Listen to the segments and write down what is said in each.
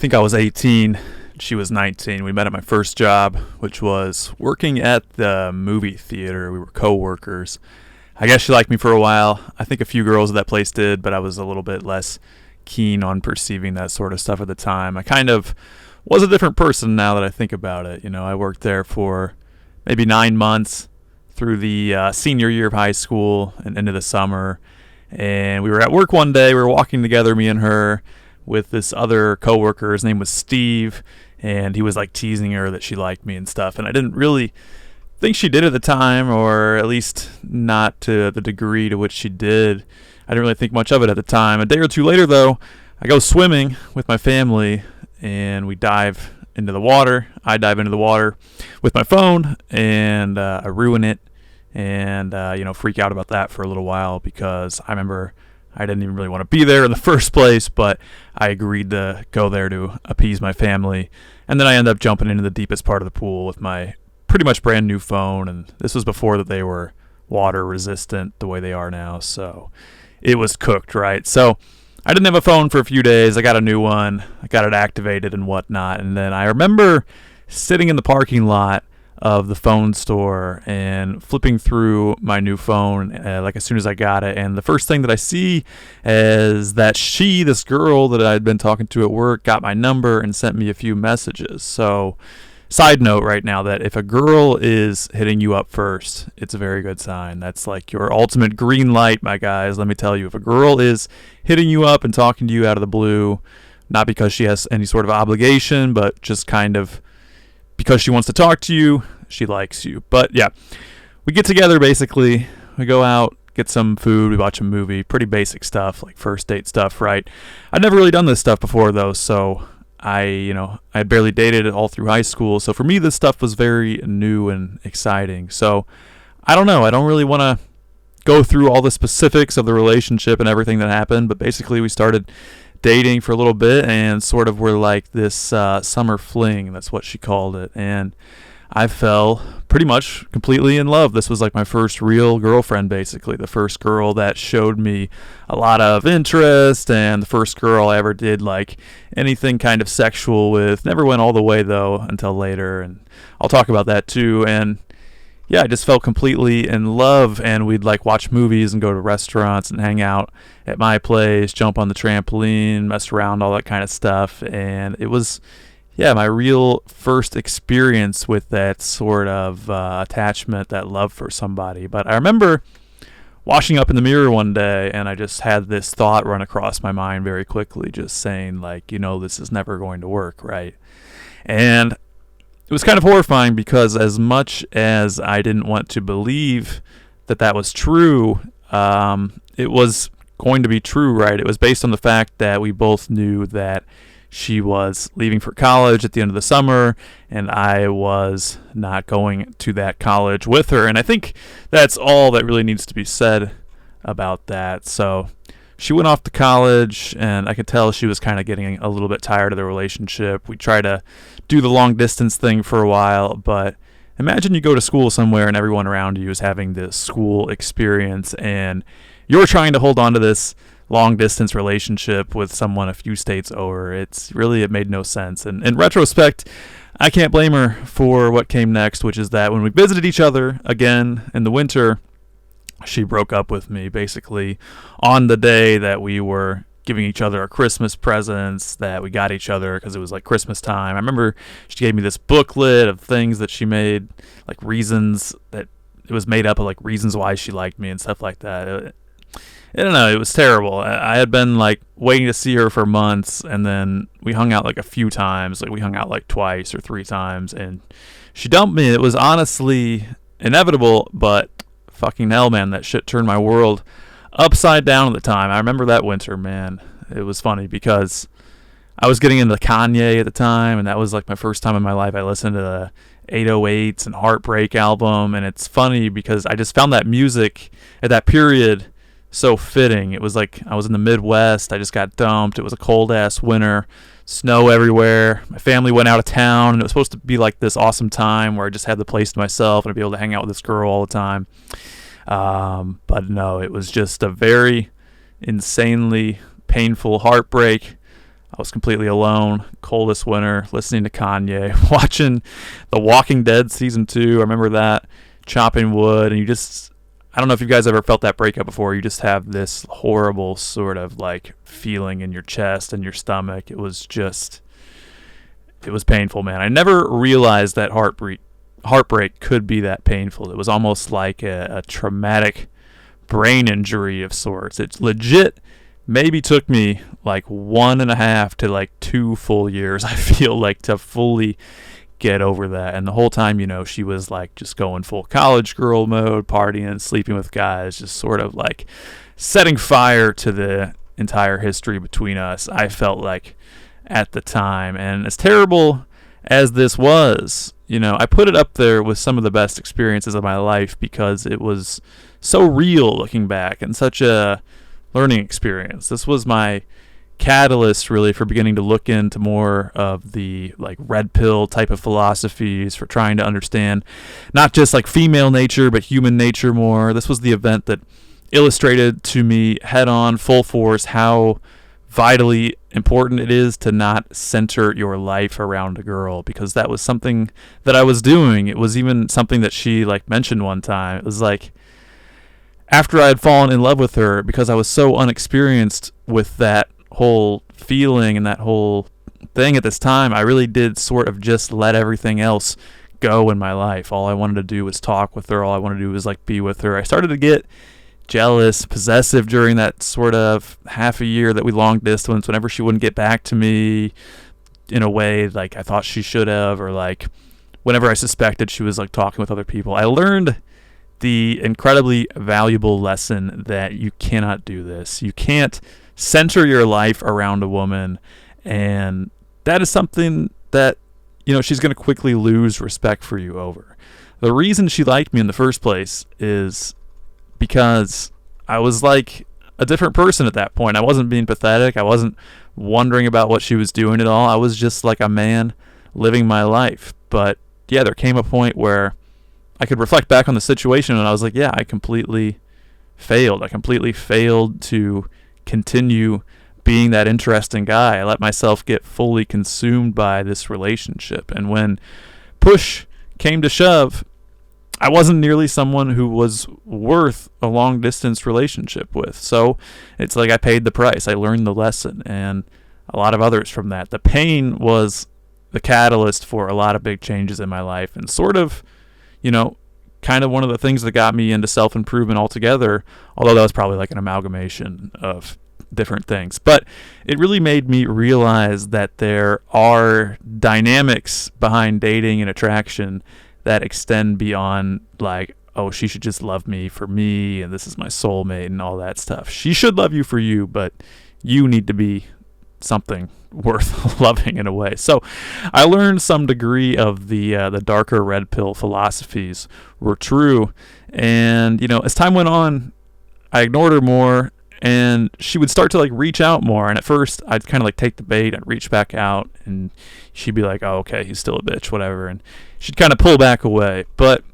think I was 18. She was 19. We met at my first job, which was working at the movie theater. We were co-workers. I guess she liked me for a while. I think a few girls at that place did, but I was a little bit less keen on perceiving that sort of stuff at the time. I kind of was a different person now that I think about it. I worked there for maybe 9 months through the senior year of high school and into the summer. And we were at work one day. We were walking together, me and her, with this other coworker. His name was Steve, and he was like teasing her that she liked me and stuff. And I didn't really think she did at the time, or at least not to the degree to which she did. I didn't really think much of it at the time. A day or two later, though, I go swimming with my family, and we dive into the water. I dive into the water with my phone, and I ruin it, and freak out about that for a little while, because I remember I didn't even really want to be there in the first place, but I agreed to go there to appease my family. And then I ended up jumping into the deepest part of the pool with my pretty much brand new phone, and this was before that they were water resistant the way they are now, so it was cooked, right? So I didn't have a phone for a few days. I got a new one. I got it activated and whatnot. And then I remember sitting in the parking lot of the phone store and flipping through my new phone like as soon as I got it. And the first thing that I see is that this girl that I'd been talking to at work, got my number and sent me a few messages. So side note right now, that if a girl is hitting you up first, it's a very good sign. That's like your ultimate green light, my guys. Let me tell you, if a girl is hitting you up and talking to you out of the blue, not because she has any sort of obligation, but just kind of because she wants to talk to you, she likes you. But yeah, we get together basically. We go out, get some food, we watch a movie. Pretty basic stuff, like first date stuff, right? I'd never really done this stuff before, though, so I had barely dated all through high school. So for me, this stuff was very new and exciting. So I don't know. I don't really want to go through all the specifics of the relationship and everything that happened, but basically we started dating for a little bit and sort of were like this summer fling. That's what she called it. And I fell pretty much completely in love. This was like my first real girlfriend, basically. The first girl that showed me a lot of interest, and the first girl I ever did like anything kind of sexual with. Never went all the way, though, until later, and I'll talk about that too. And yeah, I just felt completely in love, and we'd like watch movies and go to restaurants and hang out at my place, jump on the trampoline, mess around, all that kind of stuff. And it was, yeah, my real first experience with that sort of attachment, that love for somebody. But I remember washing up in the mirror one day, and I just had this thought run across my mind very quickly, just saying like, this is never going to work, right? And it was kind of horrifying, because as much as I didn't want to believe that that was true, it was going to be true, right? It was based on the fact that we both knew that she was leaving for college at the end of the summer, and I was not going to that college with her. And I think that's all that really needs to be said about that. So she went off to college, and I could tell she was kind of getting a little bit tired of the relationship. We tried to do the long distance thing for a while, but imagine you go to school somewhere and everyone around you is having this school experience, and you're trying to hold on to this long distance relationship with someone a few states over. It made no sense. And in retrospect, I can't blame her for what came next, which is that when we visited each other again in the winter, she broke up with me basically on the day that we were giving each other our Christmas presents that we got each other, because it was like Christmas time. I remember she gave me this booklet of things that she made, like reasons that it was made up of, like reasons why she liked me and stuff like that. I don't know, it was terrible. I had been like waiting to see her for months, and then we hung out like a few times. Like we hung out like twice or 3 times, and she dumped me. It was honestly inevitable, but fucking hell, man, that shit turned my world upside down at the time. I remember that winter, man. It was funny because I was getting into Kanye at the time, and that was like my first time in my life I listened to the 808s and Heartbreak album. And it's funny because I just found that music at that period so fitting. It was like I was in the Midwest. I just got dumped. It was a cold ass winter, snow everywhere. My family went out of town, and it was supposed to be like this awesome time where I just had the place to myself and I'd be able to hang out with this girl all the time. But no, it was just a very insanely painful heartbreak. I was completely alone, coldest winter, listening to Kanye, watching The Walking Dead season 2. I remember that, chopping wood, and I don't know if you guys ever felt that breakup before. You just have this horrible sort of like feeling in your chest and your stomach. It was painful, man. I never realized that heartbreak could be that painful. It was almost like a traumatic brain injury of sorts. It legit maybe took me like 1.5 to like 2 full years, I feel like, to fully get over that. And the whole time, she was like just going full college girl mode, partying, sleeping with guys, just sort of like setting fire to the entire history between us, I felt like, at the time. And as terrible as this was, I put it up there with some of the best experiences of my life because it was so real looking back and such a learning experience. This was my catalyst really for beginning to look into more of the like red pill type of philosophies, for trying to understand not just like female nature but human nature more. This was the event that illustrated to me head on, full force, how vitally important it is to not center your life around a girl, because that was something that I was doing. It was even something that she like mentioned one time. It was like, after I had fallen in love with her, because I was so unexperienced with that whole feeling and that whole thing at this time, I really did sort of just let everything else go in my life. All I wanted to do was talk with her. All I wanted to do was like be with her. I started to get jealous, possessive during that sort of half a year that we long distance, whenever she wouldn't get back to me in a way like I thought she should have, or like whenever I suspected she was like talking with other people. I learned the incredibly valuable lesson that you cannot do this. You can't center your life around a woman, and that is something that she's going to quickly lose respect for you over. The reason she liked me in the first place is because I was like a different person at that point. I wasn't being pathetic. I wasn't wondering about what she was doing at all. I was just like a man living my life. But yeah, there came a point where I could reflect back on the situation, and I was like, yeah, I completely failed. I completely failed to continue being that interesting guy. I let myself get fully consumed by this relationship. And when push came to shove, I wasn't nearly someone who was worth a long distance relationship with. So it's like I paid the price. I learned the lesson, and a lot of others from that. The pain was the catalyst for a lot of big changes in my life, and sort of, kind of one of the things that got me into self-improvement altogether, although that was probably like an amalgamation of different things. But it really made me realize that there are dynamics behind dating and attraction that extend beyond like, oh, she should just love me for me, and this is my soulmate and all that stuff. She should love you for you, but you need to be something worth loving in a way. So I learned some degree of the darker red pill philosophies were true, and as time went on, I ignored her more, and she would start to like reach out more. And at first I'd kind of like take the bait and reach back out, and she'd be like, oh, okay, he's still a bitch, whatever, and she'd kind of pull back away. But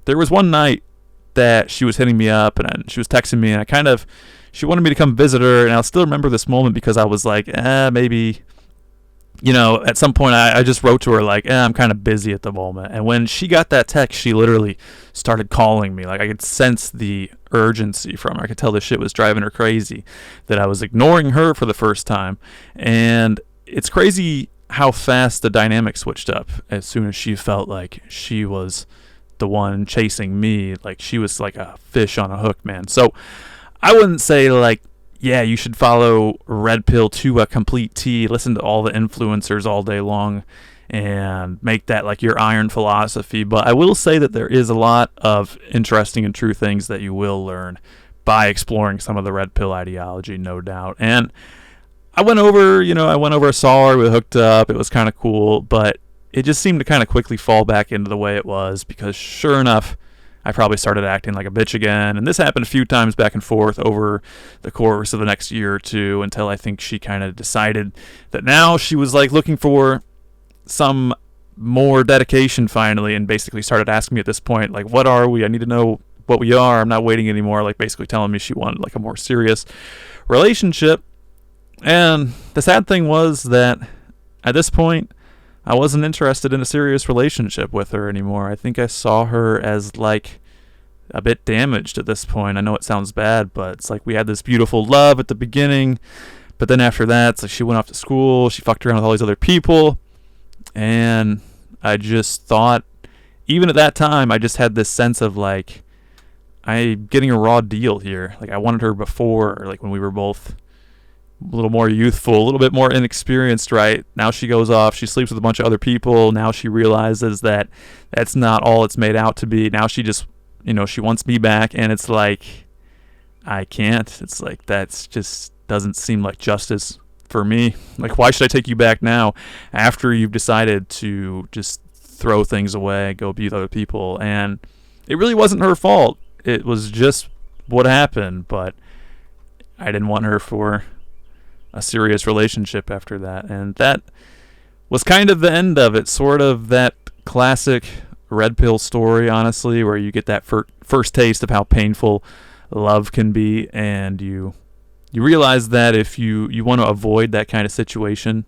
there was one night that she was hitting me up, and she was texting me, and she wanted me to come visit her, and I'll still remember this moment because I was like, maybe, at some point I just wrote to her like, I'm kind of busy at the moment. And when she got that text, she literally started calling me. Like, I could sense the urgency from her. I could tell this shit was driving her crazy, that I was ignoring her for the first time. And it's crazy how fast the dynamic switched up as soon as she felt like she was the one chasing me. Like, she was like a fish on a hook, man. So I wouldn't say like, yeah, you should follow red pill to a complete T, listen to all the influencers all day long and make that like your iron philosophy. But I will say that there is a lot of interesting and true things that you will learn by exploring some of the red pill ideology, no doubt. And I went over, saw her, we hooked up, it was kind of cool, but it just seemed to kind of quickly fall back into the way it was, because sure enough, I probably started acting like a bitch again. And this happened a few times back and forth over the course of the next year or two, until I think she kind of decided that now she was like looking for some more dedication finally, and basically started asking me at this point, like, what are we? I need to know what we are. I'm not waiting anymore. Like, basically telling me she wanted like a more serious relationship. And the sad thing was that at this point, I wasn't interested in a serious relationship with her anymore. I think I saw her as like a bit damaged at this point. I know it sounds bad, but it's like we had this beautiful love at the beginning, but then after that, it's like she went off to school, she fucked around with all these other people, and I just thought, even at that time, I just had this sense of like, I'm getting a raw deal here. Like I wanted her before, like when we were both a little more youthful, a little bit more inexperienced, right? Now she goes off, she sleeps with a bunch of other people. Now she realizes that that's not all it's made out to be. Now she just, she wants me back, and it's like, I can't. It's like, that's just doesn't seem like justice for me. Like, why should I take you back now after you've decided to just throw things away, go be with other people? And it really wasn't her fault. It was just what happened, but I didn't want her for a serious relationship after that. And that was kind of the end of it. Sort of that classic red pill story, honestly, where you get that first taste of how painful love can be, and you realize that if you want to avoid that kind of situation,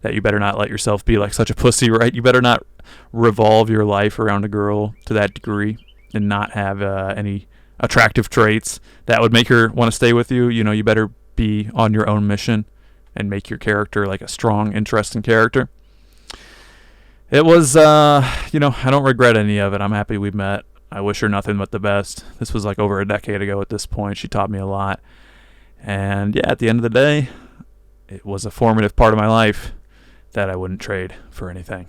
that you better not let yourself be like such a pussy, right? You better not revolve your life around a girl to that degree and not have any attractive traits that would make her want to stay with you. You better be on your own mission and make your character like a strong, interesting character. It was, I don't regret any of it. I'm happy we met. I wish her nothing but the best. This was like over a decade ago at this point. She taught me a lot. And yeah, at the end of the day, it was a formative part of my life that I wouldn't trade for anything.